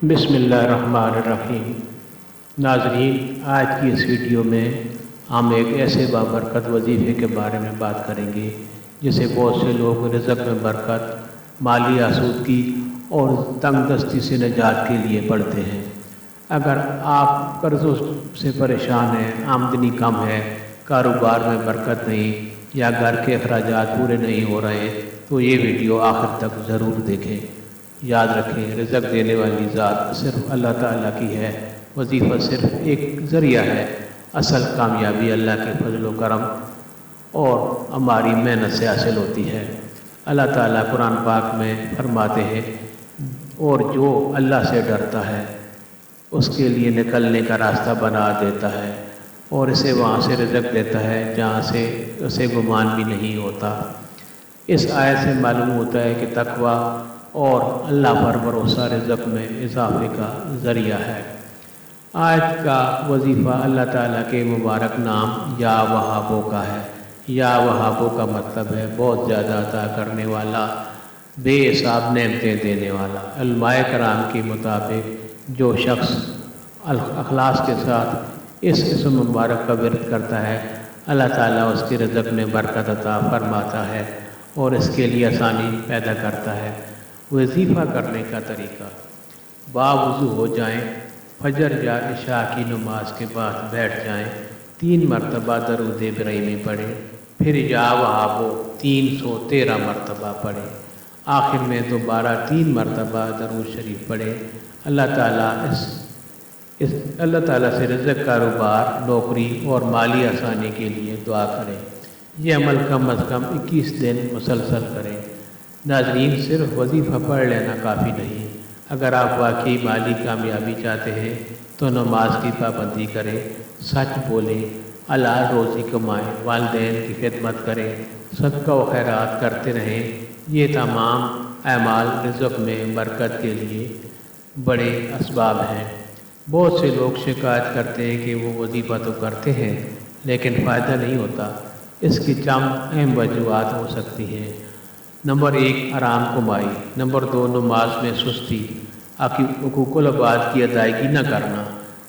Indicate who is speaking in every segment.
Speaker 1: बिस्मिल्लाहिर्रहमानिर्रहीम। नाज़रीन, आज की इस वीडियो में हम एक ऐसे बाबरकत वजीफ़े के बारे में बात करेंगे जिसे बहुत से लोग रिज़्क़ में बरकत, माली आसूदगी और तंगदस्ती से निजात के लिए पढ़ते हैं। अगर आप कर्ज़ों से परेशान हैं, आमदनी कम है, कारोबार में बरकत नहीं या घर के अखराजात पूरे नहीं हो रहे, तो ये वीडियो आखिर तक ज़रूर देखें। याद रखें, रिज़्क़ देने वाली ज़ात सिर्फ़ अल्लाह ताला की है। वजीफ़ा सिर्फ़ एक ज़रिया है। असल कामयाबी अल्लाह के फजल व करम और हमारी मेहनत से हासिल होती है। अल्लाह ताला कुरान पाक में फरमाते हैं, और जो अल्लाह से डरता है उसके लिए निकलने का रास्ता बना देता है और इसे वहाँ से रिज़्क़ देता है जहाँ से उसे गुमान भी नहीं होता। इस आयत से मालूम होता है कि तक़वा और अल्लाह पर भरोसा रिज़्क़ में इजाफ़े का ज़रिया है। आज का वजीफ़ा अल्लाह ताला के मुबारक नाम या वहाबों का है। या वहाबों का मतलब है बहुत ज़्यादा अता करने वाला, बेहिसाब नेमतें देने वाला। उलमाए कराम के मुताबिक जो शख्स अखलास के साथ इस इस्म मुबारक का विर्द करता है, अल्लाह ताला उसके रिज़्क़ में बरकत अता फरमाता है और इसके लिए आसानी पैदा करता है। वजीफ़ा करने का तरीका: बावुज़ू हो जाएं, फजर या इशा की नमाज के बाद बैठ जाएं, 3 मरतबा दरूद इब्राहीमी पढ़ें, फिर या वहाबो 313 मरतबा पढ़ें, आखिर में दोबारा 3 मरतबा दरूद शरीफ पढ़ें। अल्लाह ताला से रिज़्क़, कारोबार, नौकरी और माली आसानी के लिए दुआ करें। यह अमल कम अज़ कम 21 दिन मुसलसल करें। नाज़रीन, सिर्फ वजीफ़ा पढ़ लेना काफ़ी नहीं। अगर आप वाकई माली कामयाबी चाहते हैं तो नमाज की पाबंदी करें, सच बोलें, हलाल रोज़ी कमाएं, वालिदैन की खिदमत करें, सदका व खैरात करते रहें। ये तमाम अमाल रिज़्क़ में बरकत के लिए बड़े असबाब हैं। बहुत से लोग शिकायत करते हैं कि वो वजीफ़ा तो करते हैं लेकिन फ़ायदा नहीं होता। इसकी चंद अहम वजूहात हो सकती हैं। नंबर 1, आराम कमाई। नंबर 2, नमाज में सुस्ती, हुकूकुल इबाद की अदायगी न करना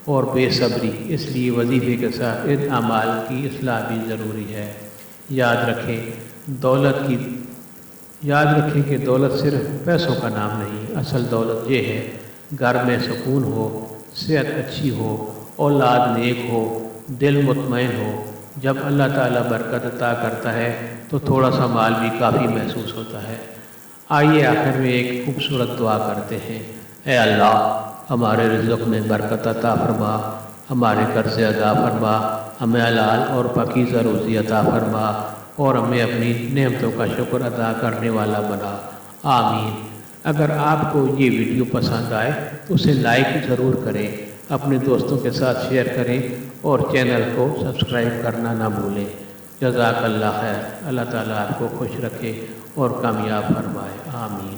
Speaker 1: और बेसब्री। इसलिए वजीफ़े के साथ इन अमाल की इस्लाह भी ज़रूरी है। याद रखें कि दौलत सिर्फ पैसों का नाम नहीं। असल दौलत ये है, घर में सुकून हो, सेहत अच्छी हो, औलाद नेक हो, दिल मुतमईन हो। जब अल्लाह ताला बरकत अता करता है तो थोड़ा सा माल भी काफ़ी महसूस होता है। आइए आखिर में एक खूबसूरत दुआ करते हैं। ऐ अल्लाह, हमारे रिज़्क़ में बरकत अता फरमा, हमारे कर्ज़े अदा फरमा, हमें हलाल और पाकीज़ा रोज़ी अता फरमा और हमें अपनी नेमतों का शुक्र अदा करने वाला बना। आमीन। अगर आपको ये वीडियो पसंद आए तो उसे लाइक ज़रूर करें, अपने दोस्तों के साथ शेयर करें और चैनल को सब्सक्राइब करना ना भूलें। जज़ाकल्लाह खैर। अल्लाह ताला आपको खुश रखे और कामयाब फरमाए। आमीन।